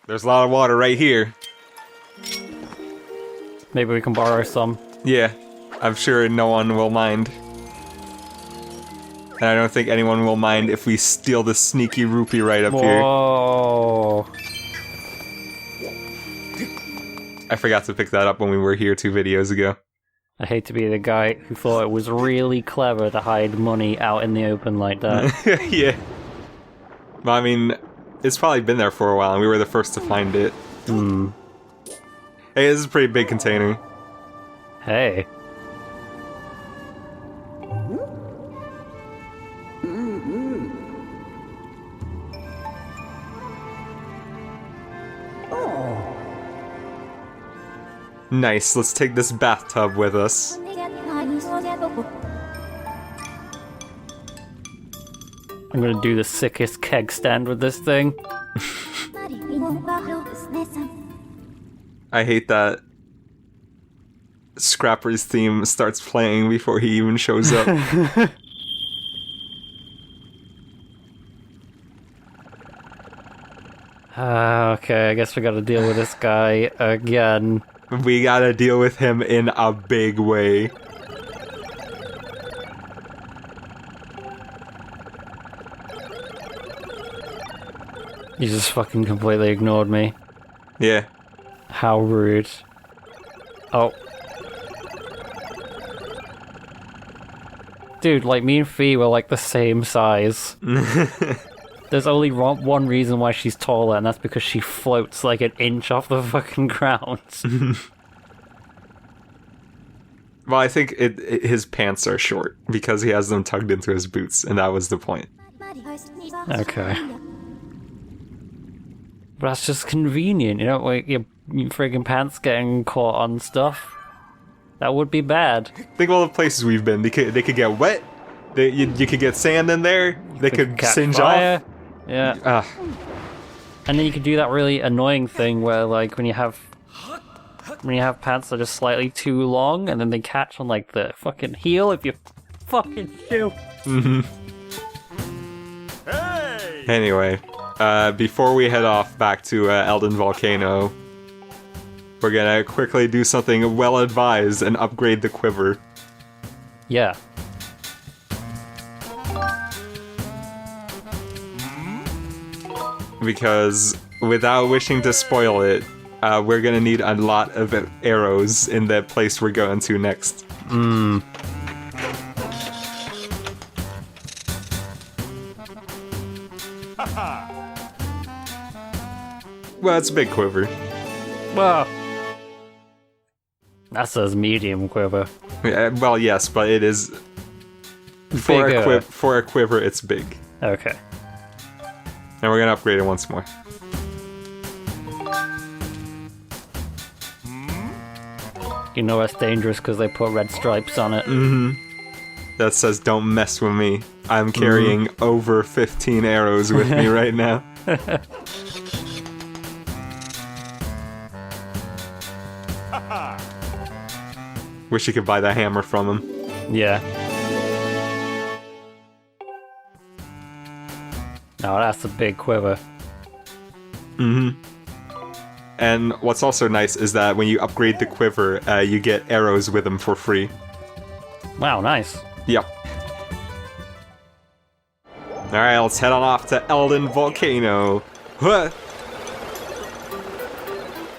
There's a lot of water right here. Maybe we can borrow some. Yeah, I'm sure no one will mind. And I don't think anyone will mind if we steal the sneaky rupee right up here. Whoa. I forgot to pick that up when we were here 2 videos ago. I hate to be the guy who thought it was really clever to hide money out in the open like that. Yeah. Well, I mean, it's probably been there for a while, and we were the first to find it. Hmm. Hey, this is a pretty big container. Hey. Nice, let's take this bathtub with us. I'm gonna do the sickest keg stand with this thing. I hate that Scrapper's theme starts playing before he even shows up. Okay, I guess we gotta deal with this guy again. We gotta deal with him in a big way. You just fucking completely ignored me. Yeah. How rude. Oh. Dude, like, me and Fee were like the same size. There's only one reason why she's taller, and that's because she floats like an inch off the fucking ground. Well, I think his pants are short because he has them tugged into his boots, and that was the point. Okay. But that's just convenient, you know, like your friggin' pants getting caught on stuff. That would be bad. Think of all the places we've been. They could get wet. You could get sand in there. They could catch singe fire. off. Yeah. And then you could do that really annoying thing where, like, when you have pants that are just slightly too long, and then they catch on like the fucking heel of your fucking shoe. Mm-hmm. Hey! Anyway, before we head off back to Elden Volcano, we're gonna quickly do something well advised and upgrade the quiver. Yeah. Because without wishing to spoil it, we're gonna need a lot of arrows in the place we're going to next. Mmm. Well, it's a big quiver. Well, that says medium quiver. Yeah, well, yes, but it is for a quiver. It's big, Okay. and we're gonna upgrade it once more. You know that's dangerous because they put red stripes on it. Mm-hmm. That says, "Don't mess with me." I'm carrying over 15 arrows with me right now. Wish you could buy the hammer from him. Yeah. No, that's a big quiver. Mm-hmm. And what's also nice is that when you upgrade the quiver, you get arrows with them for free. Wow, nice. Yep. Alright, let's head on off to Elden Volcano. Huh.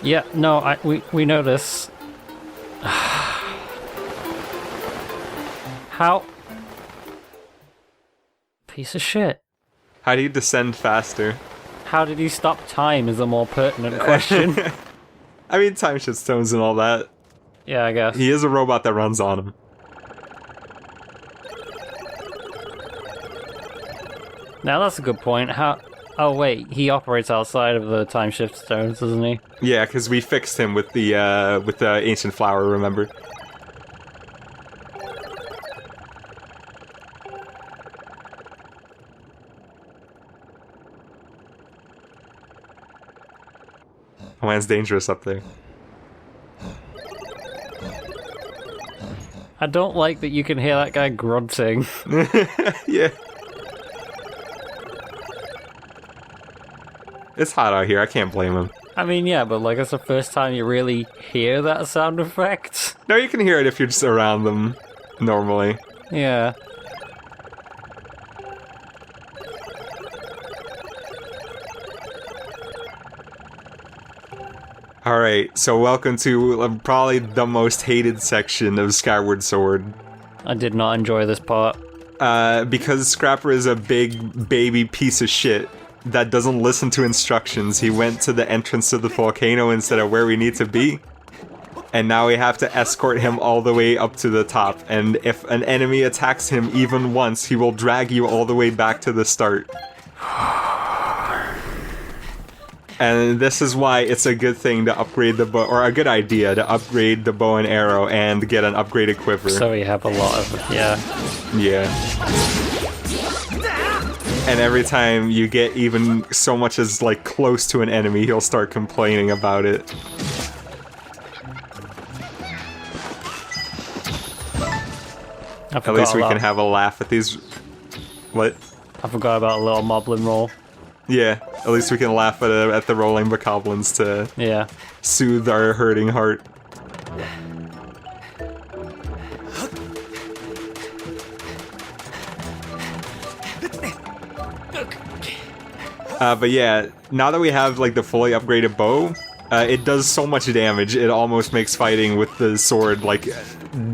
Yeah, no, we know this. How? Piece of shit. How do you descend faster? How did he stop time is a more pertinent question. I mean, time shift stones and all that. Yeah, I guess. He is a robot that runs on him. Now that's a good point. How? Oh wait, he operates outside of the time shift stones, doesn't he? Yeah, because we fixed him with the ancient flower, remember? Oh, man, it's dangerous up there. I don't like that you can hear that guy grunting. Yeah. It's hot out here, I can't blame him. I mean, yeah, but like it's the first time you really hear that sound effect. No, you can hear it if you're just around them normally. Yeah. Alright, so welcome to probably the most hated section of Skyward Sword. I did not enjoy this part. Because Scrapper is a big baby piece of shit that doesn't listen to instructions, he went to the entrance to the volcano instead of where we need to be. And now we have to escort him all the way up to the top, and if an enemy attacks him even once, he will drag you all the way back to the start. And this is why it's a good thing to upgrade the bow, or a good idea to upgrade the bow and arrow and get an upgraded quiver. So we have a lot of, yeah. Yeah. And every time you get even so much as like close to an enemy, he'll start complaining about it. At least we can have a laugh at these. What? I forgot about a little moblin roll. Yeah, at least we can laugh at the rolling bokoblins to soothe our hurting heart. But yeah, now that we have like the fully upgraded bow, it does so much damage, it almost makes fighting with the sword like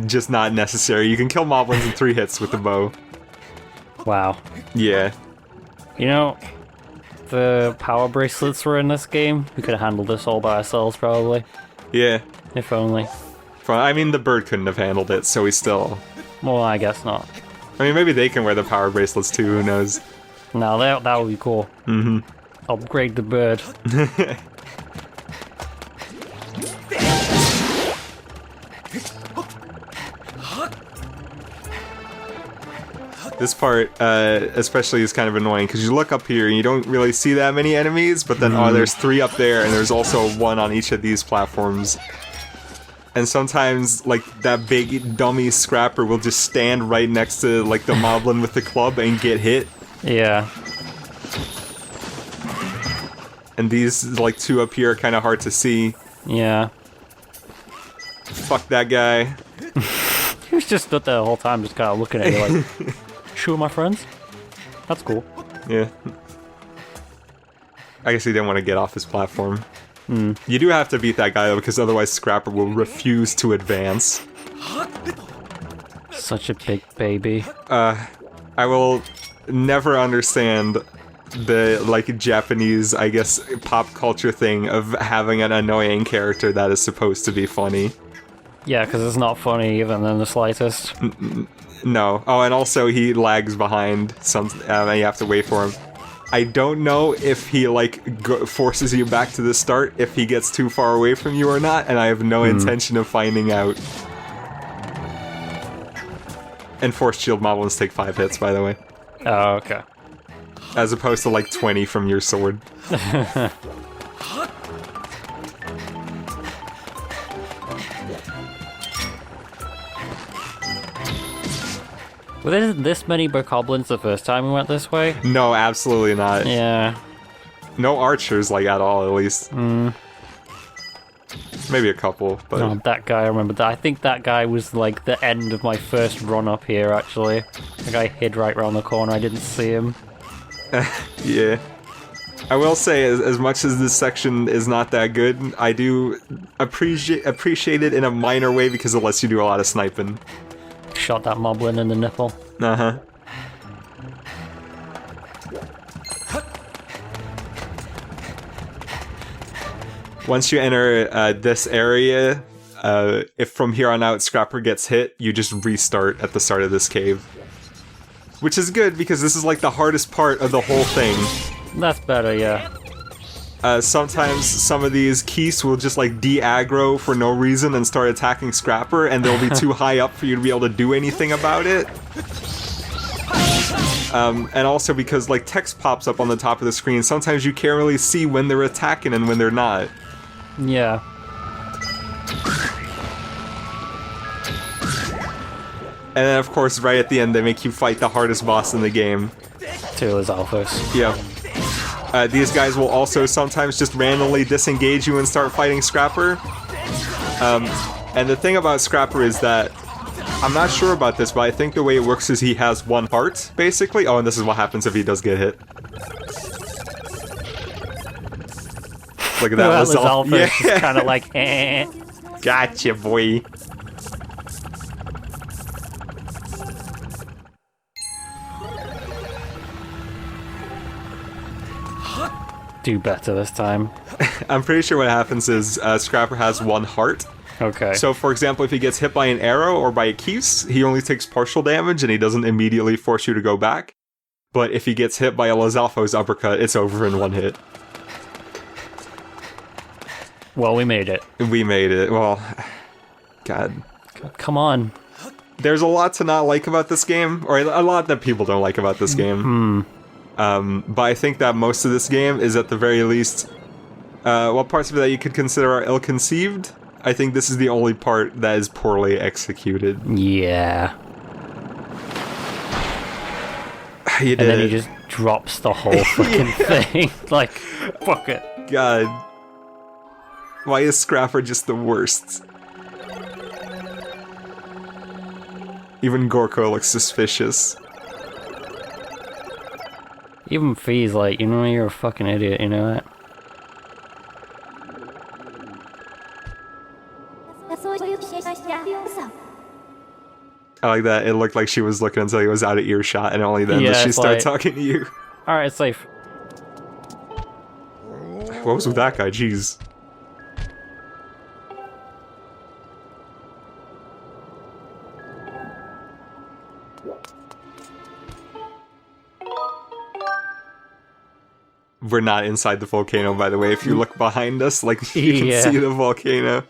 just not necessary. You can kill moblins in 3 hits with the bow. Wow. Yeah. You know, the power bracelets were in this game. We could have handled this all by ourselves, probably. Yeah. If only. I mean, the bird couldn't have handled it, so we still... Well, I guess not. I mean, maybe they can wear the power bracelets too, who knows? No, that would be cool. Mm-hmm. Upgrade the bird. This part, especially, is kind of annoying, because you look up here and you don't really see that many enemies, but then, oh, there's 3 up there, and there's also 1 on each of these platforms. And sometimes, like, that big dummy Scrapper will just stand right next to, like, the moblin with the club and get hit. Yeah. And these, like, 2 up here are kind of hard to see. Yeah. Fuck that guy. He was just stood there the whole time, just kind of looking at you like, sure, my friends? That's cool. Yeah. I guess he didn't want to get off his platform. You do have to beat that guy, though, because otherwise Scrapper will refuse to advance. Such a big baby. I will never understand the, like, Japanese, I guess, pop culture thing of having an annoying character that is supposed to be funny. Yeah, because it's not funny even in the slightest. No. Oh, and also he lags behind, and you have to wait for him. I don't know if he, like, forces you back to the start if he gets too far away from you or not, and I have no intention of finding out. And Force Shield moblins take 5 hits, by the way. Oh, okay. As opposed to, like, 20 from your sword. Were there this many bokoblins the first time we went this way? No, absolutely not. Yeah. No archers, like, at all, at least. Maybe a couple, but... Oh, that guy, I remember that. I think that guy was, like, the end of my first run up here, actually. The guy hid right around the corner, I didn't see him. Yeah. I will say, as much as this section is not that good, I do appreciate it in a minor way because it lets you do a lot of sniping. Shot that moblin in the nipple. Uh-huh. Once you enter this area, if from here on out Scrapper gets hit, you just restart at the start of this cave. Which is good, because this is like the hardest part of the whole thing. That's better, yeah. Sometimes some of these Keese will just like de-aggro for no reason and start attacking Scrapper, and they'll be too high up for you to be able to do anything about it. And also because like text pops up on the top of the screen, sometimes you can't really see when they're attacking and when they're not. Yeah. And then of course right at the end they make you fight the hardest boss in the game. Two is Alphas. Yep. These guys will also sometimes just randomly disengage you and start fighting Scrapper. And the thing about Scrapper is that, I'm not sure about this, but I think the way it works is he has one heart, basically. Oh, and this is what happens if he does get hit. Look at that, Lizalfos yeah. is kind of like, eh. Gotcha, boy. Do better this time. I'm pretty sure what happens is Scrapper has one heart. Okay. So, for example, if he gets hit by an arrow or by a Keese, he only takes partial damage and he doesn't immediately force you to go back. But if he gets hit by a Lizalfos uppercut, it's over in one hit. Well, we made it. We made it. Well, God. Come on. There's a lot to not like about this game, or a lot that people don't like about this game. But I think that most of this game is at the very least, what parts of it that you could consider are ill-conceived. I think this is the only part that is poorly executed. Yeah. You did And then it. he just drops the whole fucking thing. Like, fuck it. God. Why is Scrapper just the worst? Even Gorko looks suspicious. Even Fee's like, you know, you're a fucking idiot, you know that? I like that. It looked like she was looking until he was out of earshot, and only then Yeah, does she it's start like- talking to you. Alright, it's safe. What was with that guy? Jeez. We're not inside the volcano, by the way. If you look behind us, like, you can Yeah. see the volcano.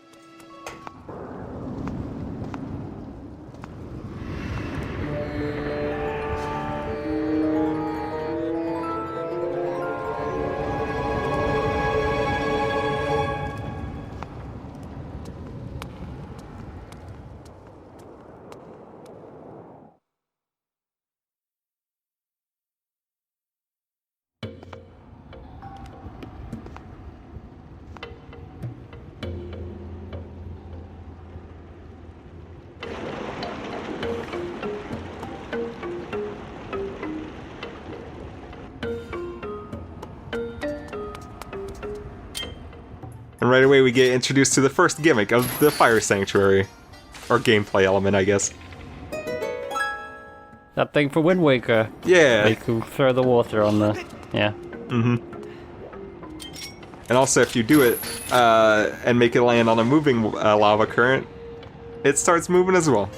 And right away we get introduced to the first gimmick of the Fire Sanctuary. Or gameplay element, I guess. That thing for Wind Waker. Yeah. You can throw the water on the... Yeah. And also, if you do it, and make it land on a moving lava current, it starts moving as well.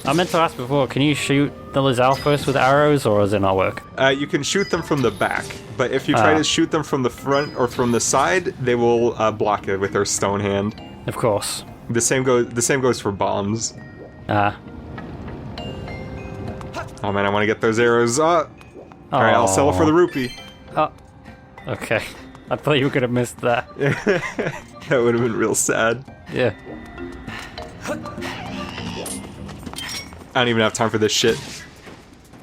I meant to ask before, can you shoot the Lizalfos with arrows, or does it not work? You can shoot them from the back, but if you try to shoot them from the front or from the side, they will block it with their stone hand. Of course. The same goes for bombs. Ah. Oh man, I want to get those arrows. Alright, I'll sell it for the rupee. Oh. Okay. I thought you were gonna miss that. That would have been real sad. Yeah. I don't even have time for this shit.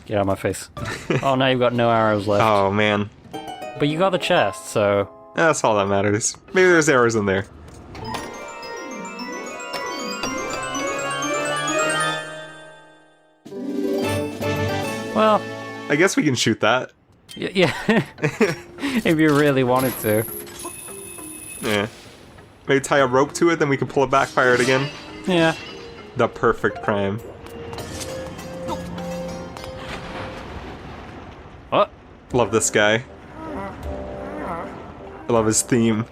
Get out of my face. Oh, now you've got no arrows left. Oh man. But you got the chest, so... That's all that matters. Maybe there's arrows in there. Well... I guess we can shoot that. Yeah. If you really wanted to. Yeah. Maybe tie a rope to it, then we can pull it back, fire it again. Yeah. The perfect crime. What? Love this guy. I love his theme.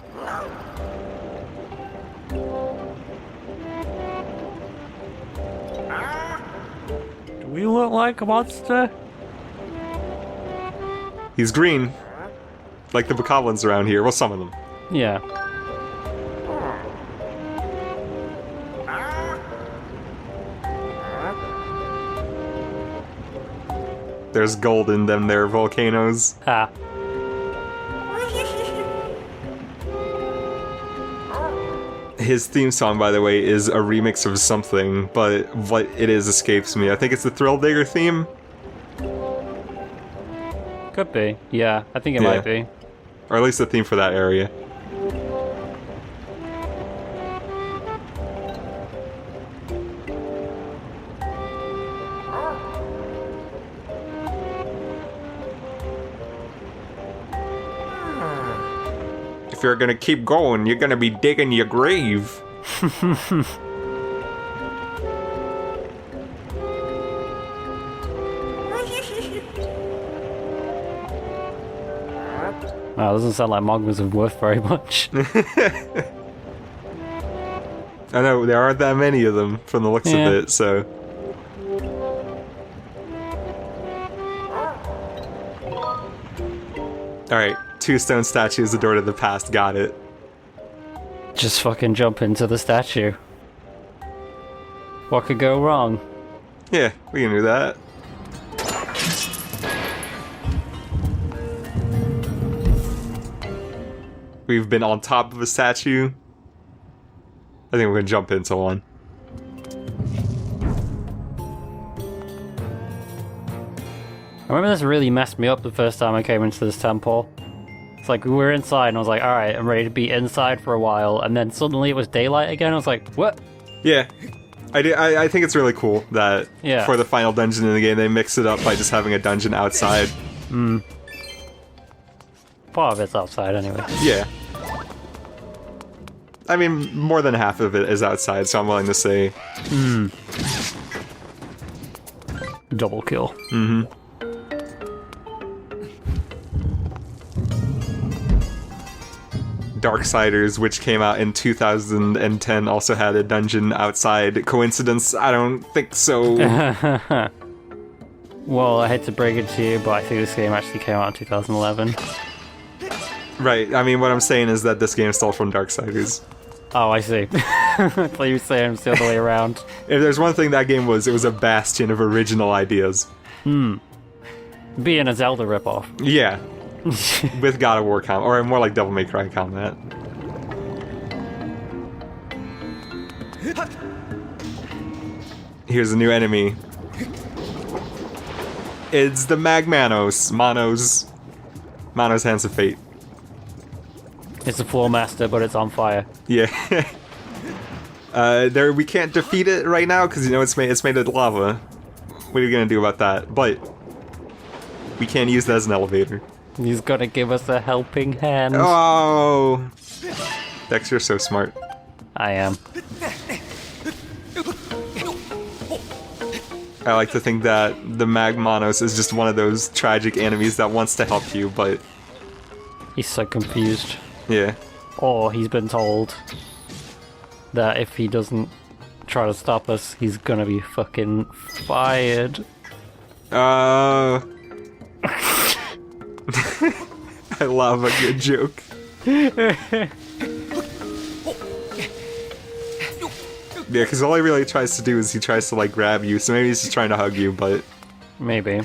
Do we look like a monster? He's green. Like the bokoblins around here. Well, some of them. Yeah. There's gold in them there volcanoes. His theme song, by the way, is a remix of something, but what it is escapes me. I think it's the Thrill Digger theme. Could be. Yeah, I think it might be. Or at least the theme for that area. If you're gonna keep going, you're gonna be digging your grave. Wow, doesn't sound like Mogmas are worth very much. I know, there aren't that many of them from the looks of it, so... Alright, 2 stone statues, the door to the past, got it. Just fucking jump into the statue. What could go wrong? Yeah, we can do that. We've been on top of a statue. I think we're gonna jump into one. I remember this really messed me up the first time I came into this temple. It's like we were inside and I was like, alright, I'm ready to be inside for a while, and then suddenly it was daylight again. I was like, what? Yeah. I think it's really cool that for the final dungeon in the game, they mix it up by just having a dungeon outside. Part of it's outside anyway. Yeah. I mean, more than half of it is outside, so I'm willing to say. Double kill. Darksiders, which came out in 2010, also had a dungeon outside. Coincidence? I don't think so. Well, I hate to break it to you, but I think this game actually came out in 2011. Right, I mean, what I'm saying is that this game stole from Darksiders. Oh, I see. I thought you were saying it's the other way around. If there's one thing that game was, it was a bastion of original ideas. Being a Zelda ripoff. Yeah. With God of War combat, or more like Devil May Cry combat. Here's a new enemy. It's the Magmanos. Manos Hands of Fate. It's a Floor Master, but it's on fire. Yeah. We can't defeat it right now because it's made of lava. What are you gonna do about that? But we can't use that as an elevator. He's gonna give us a helping hand. Oh, Dex, you're so smart. I am. I like to think that the Magmanos is just one of those tragic enemies that wants to help you, but He's so confused. yeah. Or he's been told that if he doesn't try to stop us, he's gonna be fucking fired. I love a good joke. Yeah, because all he really tries to do is he tries to, like, grab you, so maybe he's just trying to hug you, but... Maybe.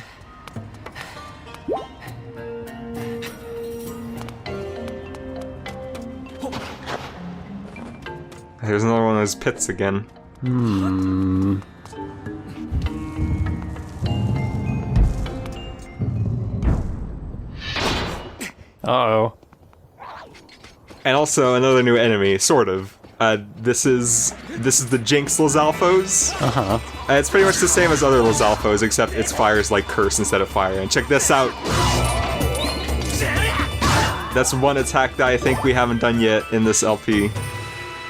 There's another one of those pits again. Uh-oh. And also another new enemy, sort of. This is the Jinx Lizalfos. It's pretty much the same as other Lizalfos, except its fires like curse instead of fire. And check this out. That's one attack that I think we haven't done yet in this LP.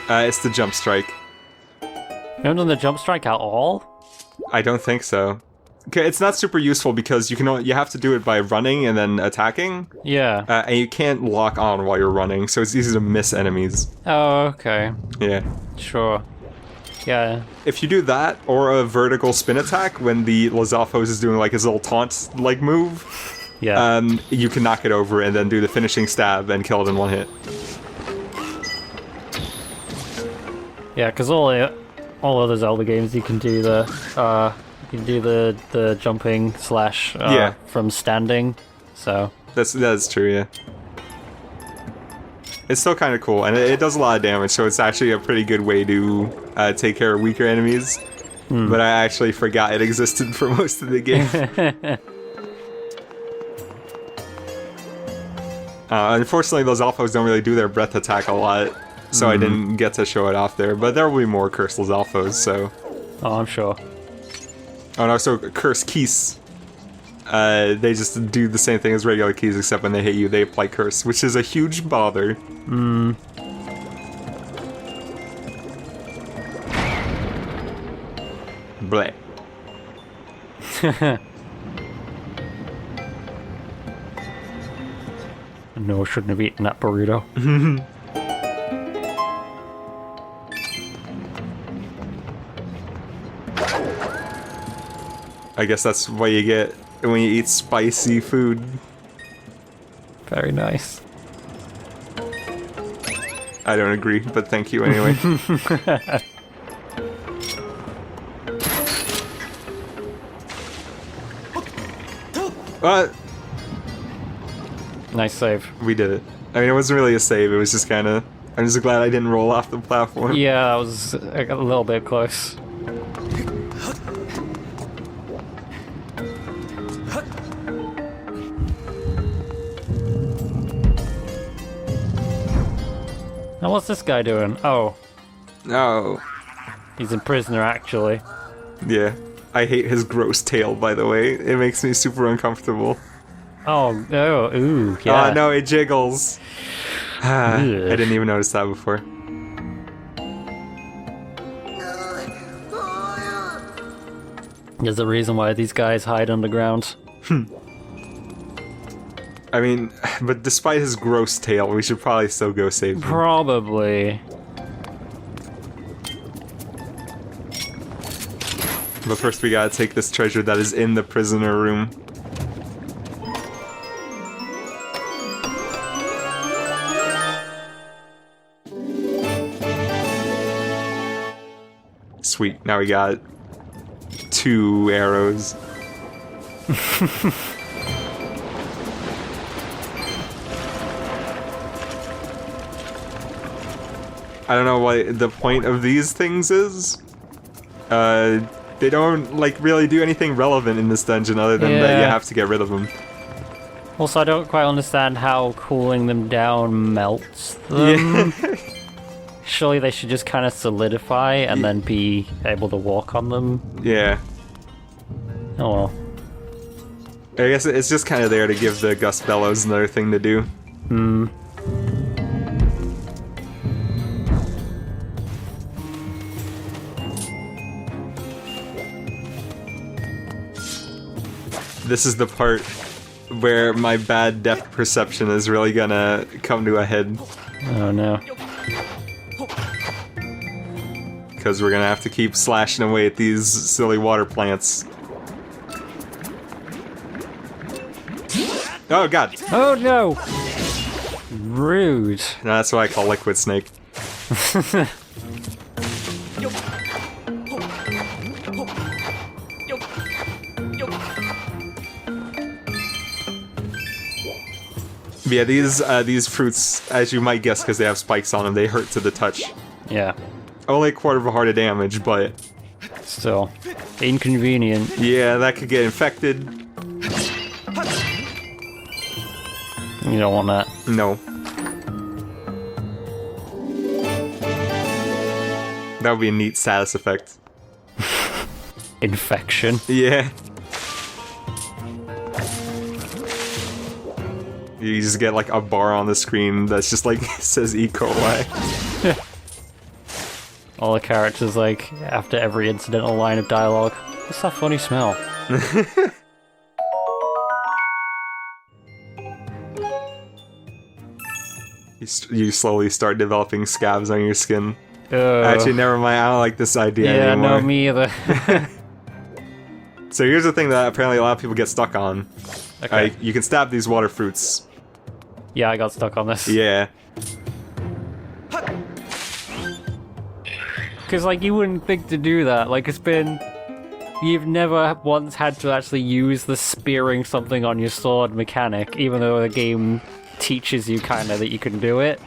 It's the Jump Strike. You haven't done the jump strike at all? I don't think so. Okay, it's not super useful because you have to do it by running and then attacking. Yeah. And you can't lock on while you're running, so it's easy to miss enemies. Oh, okay. Yeah. Sure. Yeah. If you do that, or a vertical spin attack when the Lizalfos is doing like his little taunt-like move, Yeah. you can knock it over and then do the finishing stab and kill it in one hit. Yeah, because all other Zelda games you can do the jumping slash from standing. So That's true, yeah. It's still kind of cool, and it does a lot of damage, so it's actually a pretty good way to take care of weaker enemies. But I actually forgot it existed for most of the game. Unfortunately, those alphas don't really do their breath attack a lot, so I didn't get to show it off there. But there will be more Curseless alphas, so... Oh, I'm sure. Oh no, so Curse Keys. They just do the same thing as regular keys, except when they hit you, they apply Curse, which is a huge bother. Bleh. No, I shouldn't have eaten that burrito. I guess that's what you get when you eat spicy food. Very nice. I don't agree, but thank you anyway. What? Nice save. We did it. I mean, it wasn't really a save, it was just kind of... I'm just glad I didn't roll off the platform. Yeah, that was a little bit close. Now what's this guy doing? Oh, No. he's a prisoner actually. Yeah. I hate his gross tail, by the way. It makes me super uncomfortable. Oh, ooh, yeah. Oh, no, it jiggles. I Ugh. didn't even notice that before. There's a reason why these guys hide underground. I mean, but despite his gross tail, we should probably still go save him. Probably. But first we gotta take this treasure that is in the prisoner room. Sweet, now we got 2 arrows. I don't know what the point of these things is. They don't, like, really do anything relevant in this dungeon other than that you Yeah. have to get rid of them. Also, I don't quite understand how cooling them down melts them. Yeah. Surely they should just kind of solidify and then be able to walk on them. Yeah. Oh well. I guess it's just kind of there to give the Gust Bellows another thing to do. This is the part where my bad depth perception is really gonna come to a head. Oh no. Because we're gonna have to keep slashing away at these silly water plants. Oh god! Oh no! Rude. No, that's what I call Liquid Snake. But yeah, these fruits, as you might guess because they have spikes on them, they hurt to the touch. Yeah. Only a quarter of a heart of damage, but Still. Inconvenient. yeah, that could get infected. You don't want that. No. That would be a neat status effect. Infection. Yeah. You just get like a bar on the screen that's just like says E. coli. All the characters, like, after every incidental line of dialogue. What's that funny smell? You slowly start developing scabs on your skin. Ugh. Actually, never mind. I don't like this idea Yeah, anymore. no, me either. So here's the thing that apparently a lot of people get stuck on. Okay. You can stab these water fruits. Yeah, I got stuck on this. Yeah. Because, like, you wouldn't think to do that. Like, it's been... You've never once had to actually use the spearing something on your sword mechanic, even though the game teaches you kind of that you can do it.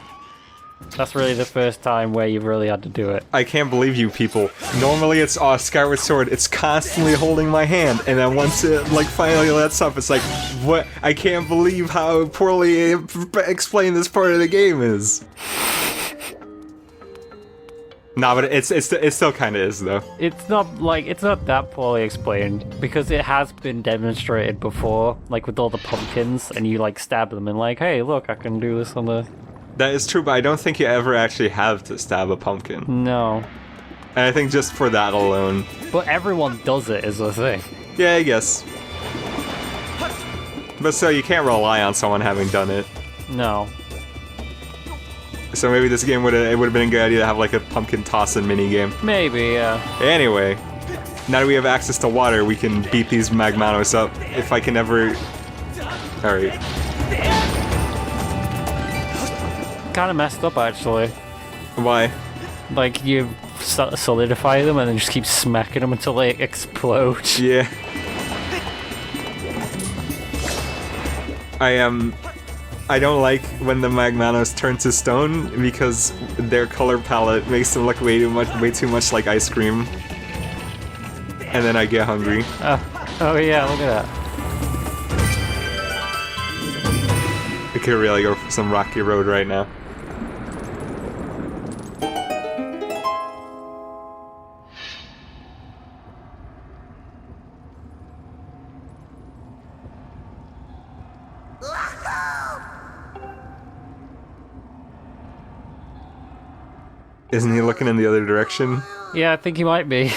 That's really the first time where you've really had to do it. I can't believe you people. Normally it's Skyward Sword, it's constantly holding my hand, and then once it like finally lets up, it's like, what? I can't believe how poorly explained this part of the game is. Nah, but it still kind of is though. It's not that poorly explained because it has been demonstrated before, like with all the pumpkins, and you like stab them and like, hey, look, I can do this on the. That is true, but I don't think you ever actually have to stab a pumpkin. No. And I think just for that alone. But everyone does it, is the thing. Yeah, I guess. But still, you can't rely on someone having done it. No. So maybe this game would have been a good idea to have like a pumpkin toss-in minigame. Maybe, yeah. Anyway, now that we have access to water, we can beat these Magmanos up. If I can ever... Alright. Kind of messed up, actually. Why? Like, you solidify them and then just keep smacking them until they explode. Yeah. I don't like when the Magmanos turn to stone because their color palette makes them look way too much like ice cream. And then I get hungry. Oh yeah, look at that. We could really go for some rocky road right now. Isn't he looking in the other direction? Yeah, I think he might be.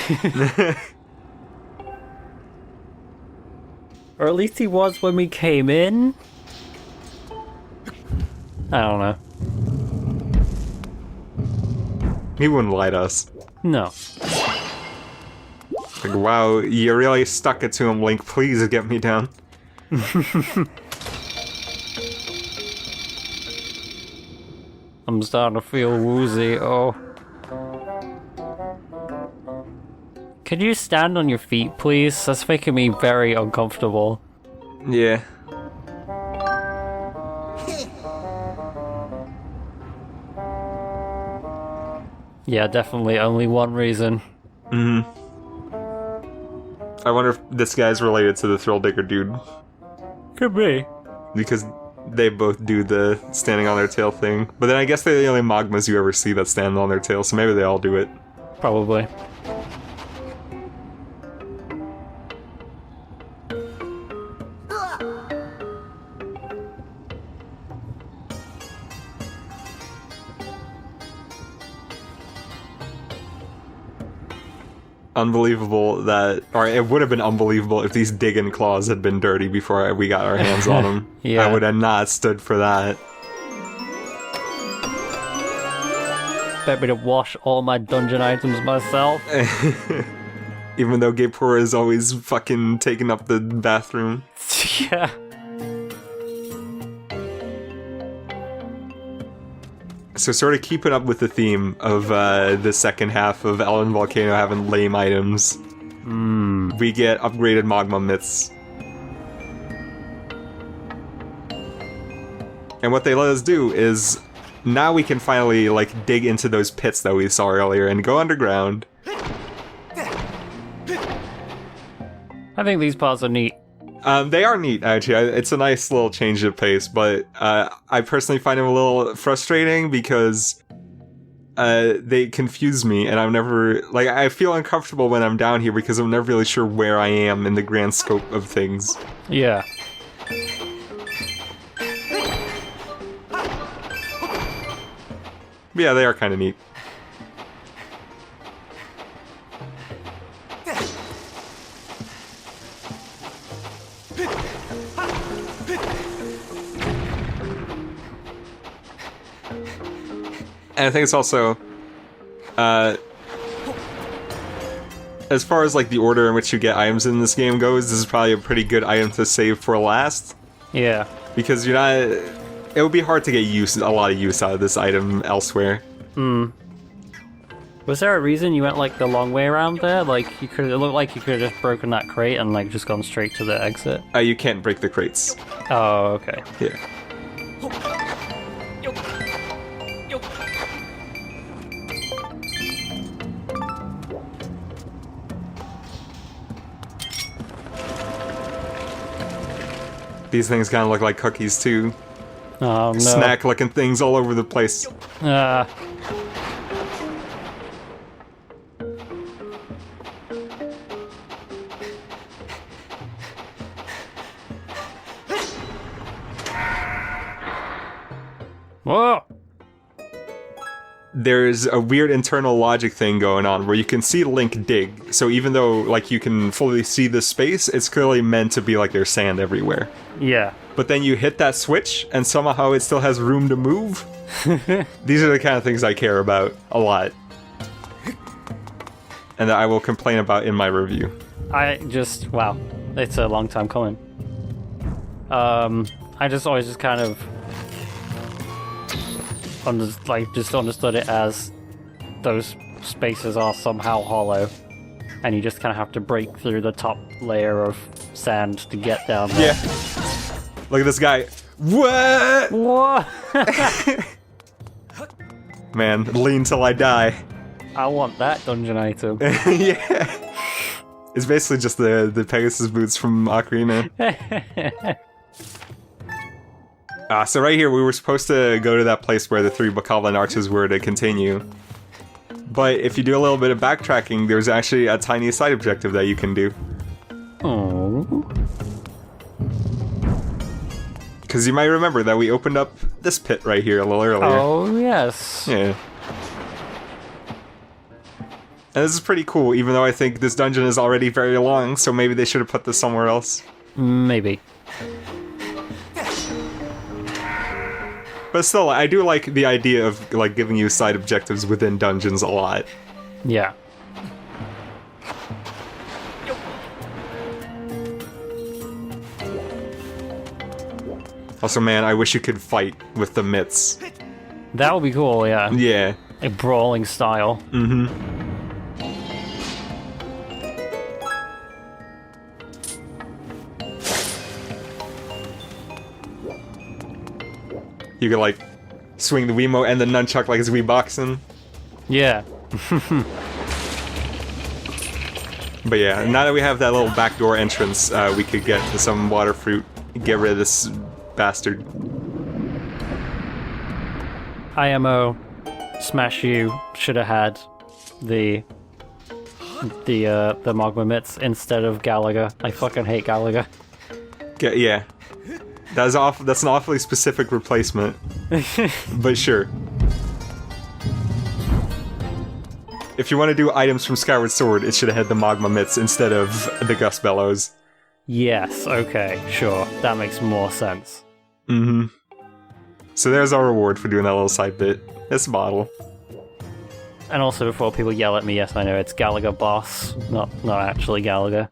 Or at least he was when we came in. I don't know. He wouldn't lie to us. No. Like, wow, you really stuck it to him, Link. Please get me down. I'm starting to feel woozy. Oh. Can you stand on your feet, please? That's making me very uncomfortable. Yeah. Yeah, definitely only one reason. I wonder if this guy's related to the Thrill Digger dude. Could be. Because they both do the standing on their tail thing. But then I guess they're the only Magmas you ever see that stand on their tail, so maybe they all do it. Probably. Unbelievable that, or it would have been unbelievable if these digging claws had been dirty before we got our hands on them. Yeah. I would have not stood for that. Bet me to wash all my dungeon items myself. Even though Gapura is always fucking taking up the bathroom. Yeah. So sort of keeping up with the theme of the second half of Ellen Volcano having lame items, we get upgraded Magma Myths. And what they let us do is, now we can finally like dig into those pits that we saw earlier and go underground. I think these parts are neat. They are neat, actually. It's a nice little change of pace, but I personally find them a little frustrating because they confuse me, and I'm never... Like, I feel uncomfortable when I'm down here because I'm never really sure where I am in the grand scope of things. Yeah. But yeah, they are kind of neat. And I think it's also, as far as like the order in which you get items in this game goes, this is probably a pretty good item to save for last. Yeah. Because you're not, it would be hard to get a lot of use out of this item elsewhere. Was there a reason you went like the long way around there? Like it looked like you could have just broken that crate and like just gone straight to the exit. You can't break the crates. Oh, okay. Yeah. These things kind of look like cookies too. Oh no. Snack-looking things all over the place. Whoa! There's a weird internal logic thing going on where you can see Link dig. So even though like you can fully see the space, it's clearly meant to be like there's sand everywhere. Yeah. But then you hit that switch and somehow it still has room to move. These are the kind of things I care about a lot. And that I will complain about in my review. Wow, it's a long time coming. I just always just kind of understood it as those spaces are somehow hollow, and you just kind of have to break through the top layer of sand to get down there. Yeah. Look at this guy. What? What? Man, lean till I die. I want that dungeon item. Yeah. It's basically just the Pegasus boots from Ocarina. So right here, we were supposed to go to that place where the 3 Bokoblin arches were to continue. But if you do a little bit of backtracking, there's actually a tiny side objective that you can do. Oh. Because you might remember that we opened up this pit right here a little earlier. Oh, yes. Yeah. And this is pretty cool, even though I think this dungeon is already very long, so maybe they should have put this somewhere else. Maybe. But still, I do like the idea of like giving you side objectives within dungeons a lot. Yeah. Also, man, I wish you could fight with the mitts. That would be cool, yeah. Yeah. A brawling style. Mm-hmm. You could, like, swing the Wiimote and the nunchuck like it's Wii boxing. Yeah. But yeah, now that we have that little backdoor entrance, we could get some water fruit, get rid of this bastard. IMO, Smash U should have had the Magma Mitts instead of Galaga. I fucking hate Galaga. Yeah. That's an awfully specific replacement. But sure. If you want to do items from Skyward Sword, it should have had the Magma Mitts instead of the Gust Bellows. Yes, okay, sure. That makes more sense. Mm-hmm. So there's our reward for doing that little side bit. It's a bottle. And also, before people yell at me, yes, I know it's Galaga Boss, not actually Galaga.